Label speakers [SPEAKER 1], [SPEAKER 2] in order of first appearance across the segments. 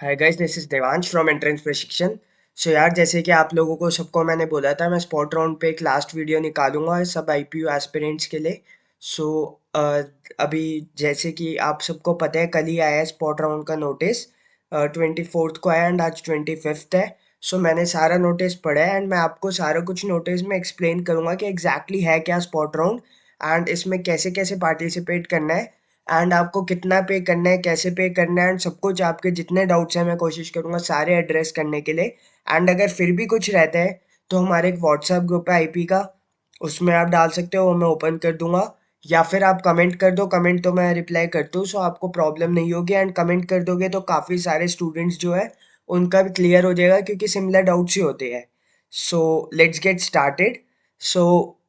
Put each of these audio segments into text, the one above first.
[SPEAKER 1] Hi guys, this is Devansh from entrance प्रशिक्षण। सो यार, जैसे कि आप लोगों को सबको मैंने बोला था, मैं स्पॉट राउंड पे एक लास्ट वीडियो निकालूंगा सब आईपीयू एस्पिरेंट्स के लिए। सो अभी जैसे कि आप सबको पता है, कल ही आया है स्पॉट राउंड का नोटिस। 24th को आया एंड आज 25th है। सो मैंने सारा नोटिस पढ़ा है एंड मैं आपको सारा कुछ नोटिस में एक्सप्लेन करूंगा कि एग्जैक्टली है क्या स्पॉट राउंड एंड इसमें कैसे कैसे पार्टिसिपेट करना है एंड आपको कितना पे करना है, कैसे पे करना है एंड सब कुछ। आपके जितने डाउट्स हैं मैं कोशिश करूंगा सारे एड्रेस करने के लिए। एंड अगर फिर भी कुछ रहता है तो हमारे एक व्हाट्सएप ग्रुप है आईपी का, उसमें आप डाल सकते हो, वो मैं ओपन कर दूंगा। या फिर आप कमेंट कर दो, कमेंट तो मैं रिप्लाई करता हूँ, सो आपको प्रॉब्लम नहीं होगी। एंड कमेंट कर दोगे तो काफ़ी सारे स्टूडेंट्स जो है उनका भी क्लियर हो जाएगा, क्योंकि सिमिलर डाउट्स ही होते हैं। So let's get started. So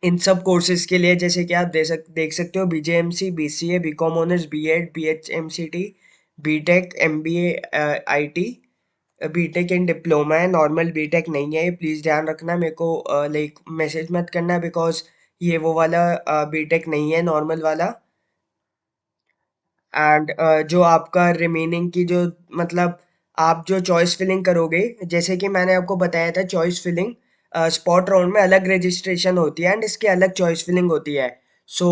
[SPEAKER 1] इन सब कोर्सेज के लिए जैसे कि आप देख सकते हो, BJMC, BCA, B Com honours, B Ed, BHMCT, B Tech, MBA, IT, B Tech in diploma है, नॉर्मल बीटेक नहीं है। ये प्लीज़ ध्यान रखना, मेरे को लाइक मैसेज मत करना, बिकॉज ये वो वाला बीटेक नहीं है, नॉर्मल वाला। एंड जो आपका रिमेनिंग की जो मतलब आप जो चॉइस फिलिंग करोगे, जैसे कि मैंने आपको बताया था, चॉइस फिलिंग स्पॉट राउंड में अलग रजिस्ट्रेशन होती है एंड इसकी अलग चॉइस फिलिंग होती है। सो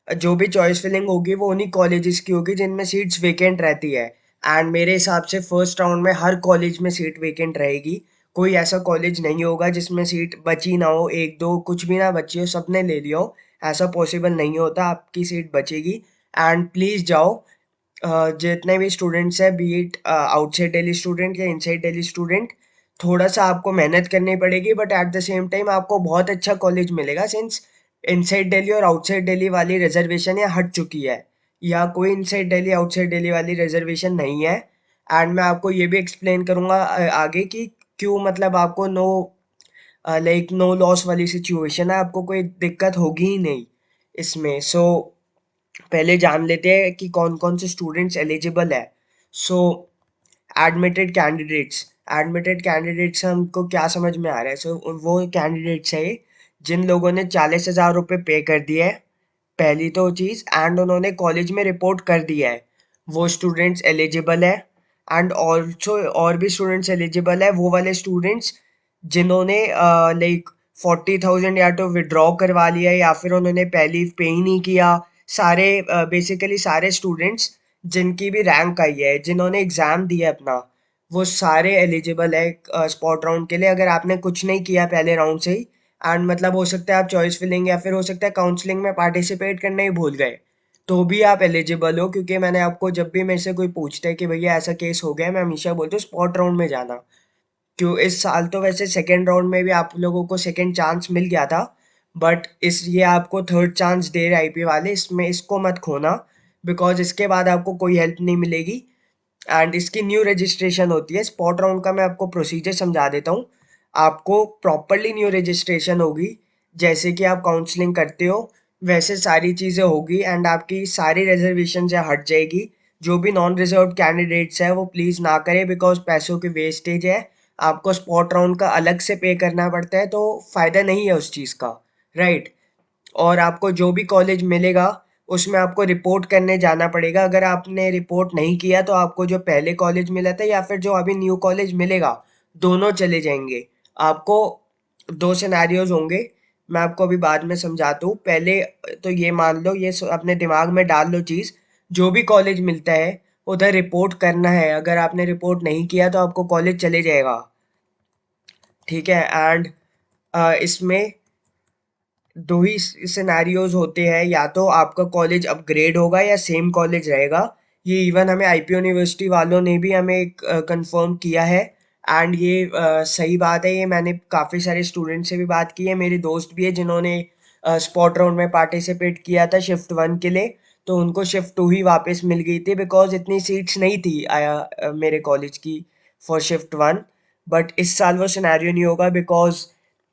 [SPEAKER 1] जो भी चॉइस फिलिंग होगी वो उन्हीं कॉलेजेस की होगी जिनमें सीट्स वेकेंट रहती है। एंड मेरे हिसाब से फर्स्ट राउंड में हर कॉलेज में सीट वेकेंट रहेगी। कोई ऐसा कॉलेज नहीं होगा जिसमें सीट बची ना हो, एक दो कुछ भी ना बची हो, सबने ले लिया हो। ऐसा पॉसिबल नहीं होता, आपकी सीट बचेगी। एंड प्लीज़ जाओ। जितने भी स्टूडेंट्स हैं, B it outside Delhi student या इनसाइड दिल्ली स्टूडेंट, थोड़ा सा आपको मेहनत करनी पड़ेगी, but at the same time आपको बहुत अच्छा कॉलेज मिलेगा, सिंस इनसाइड दिल्ली और आउटसाइड दिल्ली वाली रिजर्वेशन या हट चुकी है, या कोई इनसाइड दिल्ली आउटसाइड दिल्ली वाली रिजर्वेशन नहीं है। एंड मैं आपको ये भी एक्सप्लेन करूंगा आगे कि क्यों, मतलब आपको नो लाइक नो लॉस वाली सिचुएशन है, आपको कोई दिक्कत होगी ही नहीं इसमें। सो पहले जान लेते हैं कि कौन कौन से स्टूडेंट्स एलिजिबल है। सो एडमिटेड कैंडिडेट्स हमको क्या समझ में आ रहा है? सो वो कैंडिडेट्स है जिन लोगों ने 40,000 रुपये पे कर दिया है, पहली तो चीज़, एंड उन्होंने कॉलेज में रिपोर्ट कर दिया है, वो स्टूडेंट्स एलिजिबल है। एंड ऑल्सो और भी स्टूडेंट्स एलिजिबल है, वो वाले स्टूडेंट्स जिन्होंने लाइक 40,000 या तो विड्रॉ करवा लिया या फिर उन्होंने पहली पे ही नहीं किया। सारे बेसिकली सारे स्टूडेंट्स जिनकी भी रैंक आई है, जिन्होंने एग्ज़ाम दिया अपना, वो सारे एलिजिबल है स्पॉट राउंड के लिए। अगर आपने कुछ नहीं किया पहले राउंड से ही, एंड मतलब हो सकता है आप चॉइस फिलिंग या फिर हो सकता है काउंसलिंग में पार्टिसिपेट करना ही भूल गए, तो भी आप एलिजिबल हो। क्योंकि मैंने आपको, जब भी मेरे से कोई पूछता है कि भैया ऐसा केस हो गया, मैं हमेशा बोलता हूँ स्पॉट राउंड में जाना। क्यों, इस साल तो वैसे सेकेंड राउंड में भी आप लोगों को सेकेंड चांस मिल गया था, बट इस ये आपको थर्ड चांस दे रहे आईपी वाले, इसमें इसको मत खोना, बिकॉज इसके बाद आपको कोई हेल्प नहीं मिलेगी। एंड इसकी न्यू रजिस्ट्रेशन होती है। स्पॉट राउंड का मैं आपको प्रोसीजर समझा देता हूँ। आपको प्रॉपरली न्यू रजिस्ट्रेशन होगी, जैसे कि आप काउंसलिंग करते हो वैसे सारी चीज़ें होगी, एंड आपकी सारी रिजर्वेशन से हट जाएगी। जो भी नॉन रिजर्व कैंडिडेट्स है वो प्लीज़ ना करें, बिकॉज पैसों की वेस्टेज है। आपको स्पॉट राउंड का अलग से पे करना पड़ता है, तो फ़ायदा नहीं है उस चीज़ का, राइट। और आपको जो भी कॉलेज मिलेगा उसमें आपको रिपोर्ट करने जाना पड़ेगा। अगर आपने रिपोर्ट नहीं किया तो आपको जो पहले कॉलेज मिला था या फिर जो अभी न्यू कॉलेज मिलेगा, दोनों चले जाएंगे। आपको दो सिनेरियोज होंगे, मैं आपको अभी बाद में समझाता हूँ। पहले तो ये मान लो, ये अपने दिमाग में डाल लो चीज़, जो भी कॉलेज मिलता है उधर रिपोर्ट करना है। अगर आपने रिपोर्ट नहीं किया तो आपको कॉलेज चले जाएगा, ठीक है। एंड इसमें दो ही सिनेरियोज होते हैं, या तो आपका कॉलेज अपग्रेड होगा या सेम कॉलेज रहेगा। ये इवन हमें आईपी यूनिवर्सिटी वालों ने भी हमें कंफर्म किया है। एंड ये सही बात है, ये मैंने काफ़ी सारे स्टूडेंट से भी बात की है, मेरे दोस्त भी है जिन्होंने स्पॉट राउंड में पार्टिसिपेट किया था शिफ्ट 1 के लिए, तो उनको शिफ्ट 2 ही वापस मिल गई थी, बिकॉज इतनी सीट्स नहीं थी मेरे कॉलेज की फॉर शिफ्ट 1। बट इस साल वो सिनेरियो नहीं होगा, बिकॉज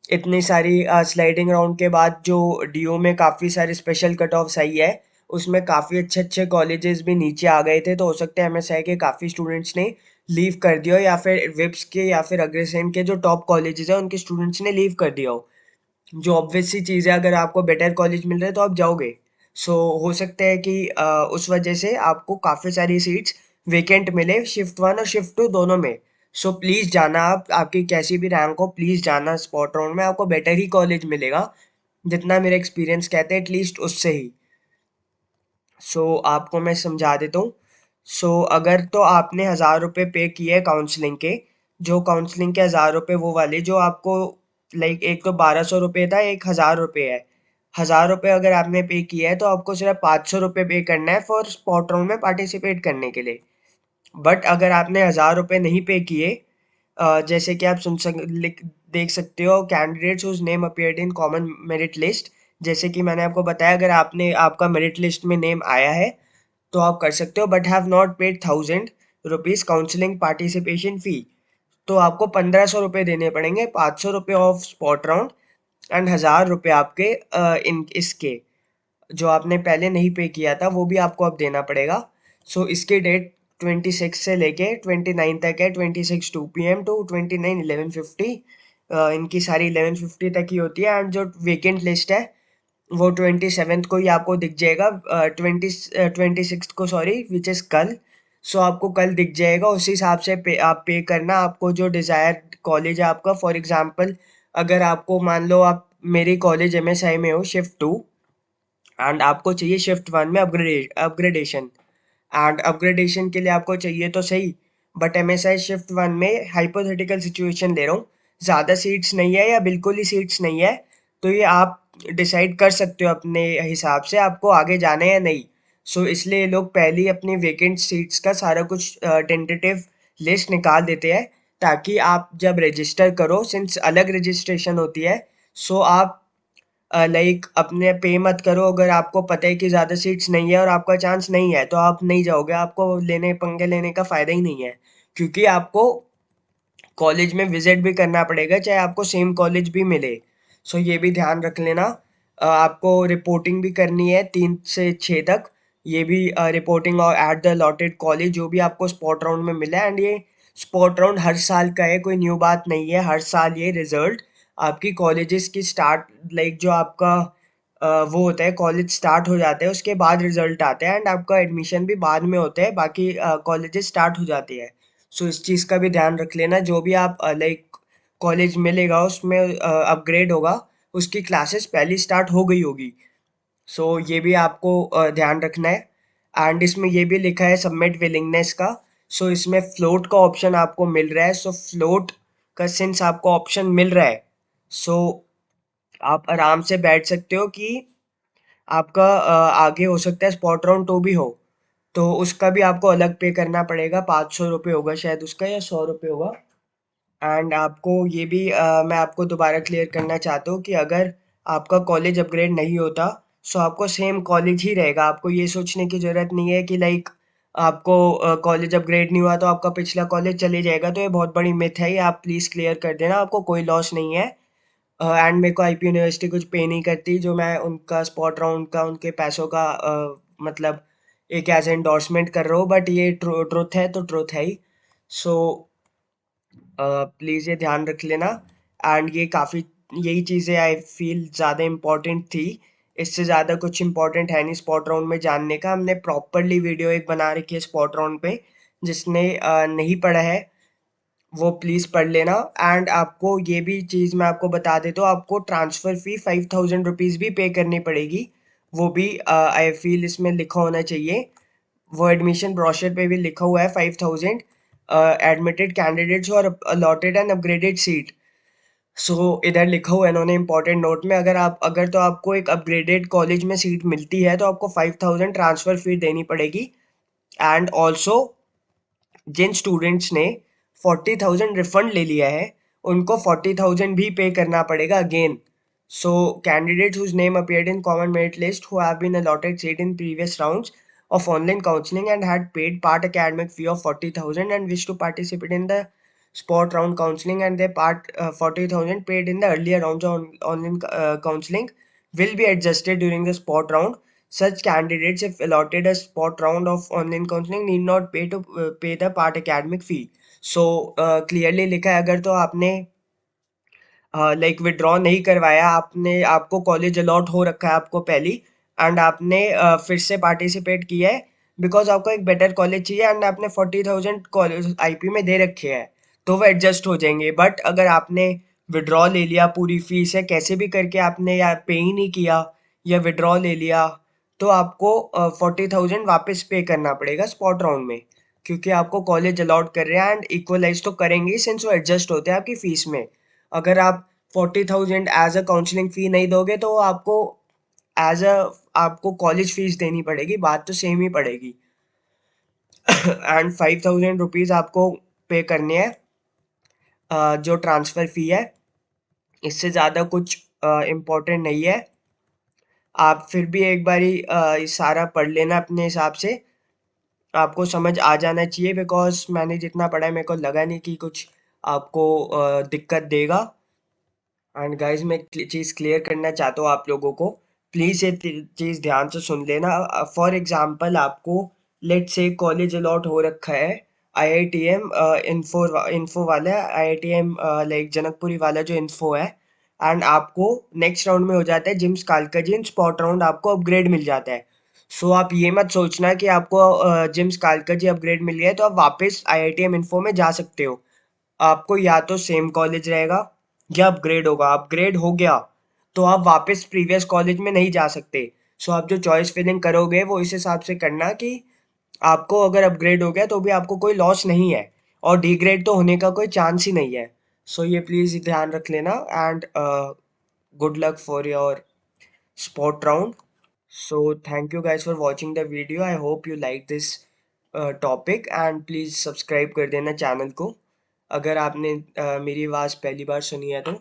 [SPEAKER 1] इतनी सारी स्लाइडिंग राउंड के बाद जो डीयू में काफ़ी सारे स्पेशल कट ऑफ्स आई है, उसमें काफ़ी अच्छे अच्छे कॉलेजेस भी नीचे आ गए थे। तो हो सकता है एमएसआई के काफ़ी स्टूडेंट्स ने लीव कर दिया हो, या फिर विप्स के या फिर अग्रसेन के जो टॉप कॉलेजेस हैं उनके स्टूडेंट्स ने लीव कर दिया हो। जो ऑब्वियस सी चीज़ है, अगर आपको बेटर कॉलेज मिल रहा है तो आप जाओगे। सो हो सकता है कि उस वजह से आपको काफ़ी सारी सीट्स वेकेंट मिले शिफ्ट 1 और शिफ्ट 2 दोनों में। सो प्लीज़ जाना, आप आपकी कैसी भी रैंक हो प्लीज़ जाना स्पॉट राउंड में, आपको बेटर ही कॉलेज मिलेगा, जितना मेरा एक्सपीरियंस कहते हैं एटलीस्ट उससे ही। आपको मैं समझा देता हूँ। अगर तो आपने 1000 रुपये पे किए काउंसलिंग के, जो काउंसलिंग के 1000 रुपये वो वाले जो आपको लाइक एक तो 1200 रुपये था, एक 1000 रुपये है। 1000 रुपये अगर आपने पे किया है तो आपको सिर्फ 500 रुपये पे करना है फॉर स्पॉट राउंड में पार्टिसिपेट करने के लिए। बट अगर आपने 1000 रुपये नहीं पे किए, जैसे कि आप देख सकते हो candidates whose name appeared in common merit list, जैसे कि मैंने आपको बताया अगर आपने आपका मेरिट लिस्ट में नेम आया है तो आप कर सकते हो, but have not paid 1000 rupees counselling participation fee, तो आपको 1500 रुपये देने पड़ेंगे, 500 रुपये ऑफ स्पॉट राउंड एंड 1000 रुपये आपके इन इसके जो आपने पहले नहीं पे किया था वो भी आपको अब देना पड़ेगा। इसकी डेट 26 से लेके 29 तक है, 26 2 PM टू 29 11:50, इनकी सारी 11:50 तक ही होती है। एंड जो वेकेंट लिस्ट है वो 27th को ही आपको दिख जाएगा, 26th को सॉरी, विच इज़ कल। आपको कल दिख जाएगा, उसी हिसाब से आप पे करना, आपको जो डिज़ायर कॉलेज है आपका, फॉर एग्जांपल अगर आपको मान लो आप मेरी कॉलेज MSI में हो शिफ्ट 2 एंड आपको चाहिए शिफ्ट 1 में अपग्रेडेशन, एंड अपग्रेडेशन के लिए आपको चाहिए तो सही, बट MSI शिफ्ट 1 में हाइपोथेटिकल सिचुएशन ले रहा हूँ, ज़्यादा सीट्स नहीं है या बिल्कुल ही सीट्स नहीं है, तो ये आप डिसाइड कर सकते हो अपने हिसाब से आपको आगे जाना है या नहीं। इसलिए ये लोग पहले ही अपनी वेकेंट सीट्स का सारा कुछ टेंटेटिव लिस्ट निकाल देते हैं, ताकि आप जब रजिस्टर करो, सिंस अलग रजिस्ट्रेशन होती है, आप लाइक अपने पे मत करो अगर आपको पता है कि ज़्यादा सीट्स नहीं है और आपका चांस नहीं है, तो आप नहीं जाओगे, आपको लेने पंगे लेने का फ़ायदा ही नहीं है, क्योंकि आपको कॉलेज में विजिट भी करना पड़ेगा चाहे आपको सेम कॉलेज भी मिले। ये भी ध्यान रख लेना। आपको रिपोर्टिंग भी करनी है 3 से 6 तक, ये भी रिपोर्टिंग और एट द अलॉटेड कॉलेज जो भी आपको स्पॉट राउंड में मिला है, एंड ये स्पॉट राउंड हर साल का है, कोई न्यू बात नहीं है, हर साल ये रिजल्ट आपकी कॉलेजेस की स्टार्ट लाइक जो आपका वो होता है कॉलेज स्टार्ट हो जाते हैं उसके बाद रिजल्ट आते हैं, एंड आपका एडमिशन भी बाद में होता है, बाकी कॉलेजेस स्टार्ट हो जाती है। इस चीज़ का भी ध्यान रख लेना, जो भी आप लाइक कॉलेज मिलेगा उसमें अपग्रेड होगा, उसकी क्लासेस पहले स्टार्ट हो गई होगी। ये भी आपको ध्यान रखना है। एंड इसमें ये भी लिखा है सबमिट विलिंगनेस का, इसमें फ्लोट का ऑप्शन आपको मिल रहा है, फ्लोट का सिंस आपको ऑप्शन मिल रहा है, सो आप आराम से बैठ सकते हो कि आपका आगे हो सकता है स्पॉट राउंड 2 भी हो, तो उसका भी आपको अलग पे करना पड़ेगा, 500 रुपये होगा शायद उसका, या 100 रुपये होगा। एंड आपको ये भी मैं आपको दोबारा क्लियर करना चाहता हूँ कि अगर आपका कॉलेज अपग्रेड नहीं होता, आपको सेम कॉलेज ही रहेगा, आपको ये सोचने की ज़रूरत नहीं है कि लाइक आपको कॉलेज अपग्रेड नहीं हुआ तो आपका पिछला कॉलेज चले जाएगा, तो ये बहुत बड़ी मिथ है, ये आप प्लीज़ क्लियर कर देना, आपको कोई लॉस नहीं है। एंड मेरे को IP यूनिवर्सिटी कुछ पे नहीं करती, जो मैं उनका स्पॉट राउंड का उनके पैसों का मतलब एक एज एंडोर्समेंट कर रहा हूँ, बट ये ट्रुथ है तो ट्रुथ है ही। सो प्लीज़ ये ध्यान रख लेना। एंड ये काफ़ी यही चीज़ें आई फील ज़्यादा इम्पोर्टेंट थी, इससे ज़्यादा कुछ इम्पोर्टेंट है नहीं स्पॉट राउंड में जानने का, हमने प्रॉपरली वीडियो एक बना रखी है स्पॉट राउंड पे, जिसने नहीं पढ़ा है वो प्लीज़ पढ़ लेना। एंड आपको ये भी चीज़ मैं आपको बता देता हूँ, आपको ट्रांसफ़र फ़ी 5000 रुपीज़ भी पे करनी पड़ेगी, वो भी आई फील इसमें लिखा होना चाहिए, वो एडमिशन ब्रोशर पे भी लिखा हुआ है 5000 एडमिटेड कैंडिडेट्स और अलॉटेड एंड अपग्रेडेड सीट। इधर लिखा हुआ है इन्होंने इंपॉर्टेंट नोट में, अगर तो आपको एक अपग्रेडेड कॉलेज में सीट मिलती है तो आपको 5000 ट्रांसफ़र फ़ी देनी पड़ेगी। एंड ऑल्सो जिन स्टूडेंट्स ने 40,000 रिफंड ले लिया है उनको 40,000 भी पे करना पड़ेगा again. Candidates whose name appeared in common merit list who have been allotted seat in previous rounds of online counseling and had paid part academic fee of 40,000 and wish to participate in the spot round counseling, and their part 40,000 paid in the earlier rounds of online counseling will be adjusted during the spot round. Such candidates, if allotted a spot round of online counseling, need not pay the part academic fee. Clearly लिखा है, अगर तो आपने like withdraw नहीं करवाया, आपने आपको college allot हो रखा है आपको पहली, एंड आपने फिर से पार्टिसिपेट किया है बिकॉज आपको एक बेटर कॉलेज चाहिए एंड आपने 40,000 कॉलेज आईपी में दे रखे हैं, तो वो एडजस्ट हो जाएंगे। बट अगर आपने विड्रॉ ले लिया, पूरी फीस है कैसे भी करके आपने या पे ही नहीं किया या विड्रॉ ले लिया, तो आपको 40,000 वापस पे करना पड़ेगा स्पॉट राउंड में, क्योंकि आपको कॉलेज अलॉट कर रहे हैं एंड इक्वलाइज तो करेंगे सिंस वो एडजस्ट होते हैं आपकी फीस में। अगर आप 40,000 एज अ काउंसलिंग फी नहीं दोगे तो आपको एज अ आपको कॉलेज फीस देनी पड़ेगी, बात तो सेम ही पड़ेगी। एंड 5,000 रुपीज़ आपको पे करने हैं जो ट्रांसफ़र फ़ी है। इससे ज़्यादा कुछ इम्पोर्टेंट नहीं है। आप फिर भी एक बारी ये सारा पढ़ लेना अपने हिसाब से, आपको समझ आ जाना चाहिए, बिकॉज मैंने जितना पढ़ा है मेरे को लगा नहीं कि कुछ आपको दिक्कत देगा। एंड गाइस मैं एक चीज़ क्लियर करना चाहता हूँ आप लोगों को, प्लीज़ ये चीज़ ध्यान से सुन लेना। फॉर एग्जांपल आपको लेट्स से कॉलेज अलॉट हो रखा है आईआईटीएम इन्फो वाला, आईआईटीएम लाइक जनकपुरी वाला जो इन्फो है, एंड आपको नेक्स्ट राउंड में हो जाता है gyms Kalkaji and spot round आपको अपग्रेड मिल जाता है। सो आप ये मत सोचना कि आपको जिम्स कालकाजी अपग्रेड मिल गया है तो आप वापस आईआईटीएम इन्फो में जा सकते हो। आपको या तो सेम कॉलेज रहेगा या अपग्रेड होगा। अपग्रेड हो गया तो आप वापस प्रीवियस कॉलेज में नहीं जा सकते। सो आप जो चॉइस फिलिंग करोगे वो इस हिसाब से करना कि आपको अगर अपग्रेड हो गया तो भी आपको कोई लॉस नहीं है, और डिग्रेड तो होने का कोई चांस ही नहीं है। सो ये प्लीज़ ध्यान रख लेना and good luck for your sport round. So thank you guys for watching the video. I hope you like this topic and please subscribe कर देना चैनल को अगर आपने मेरी आवाज़ पहली बार सुनी है तो।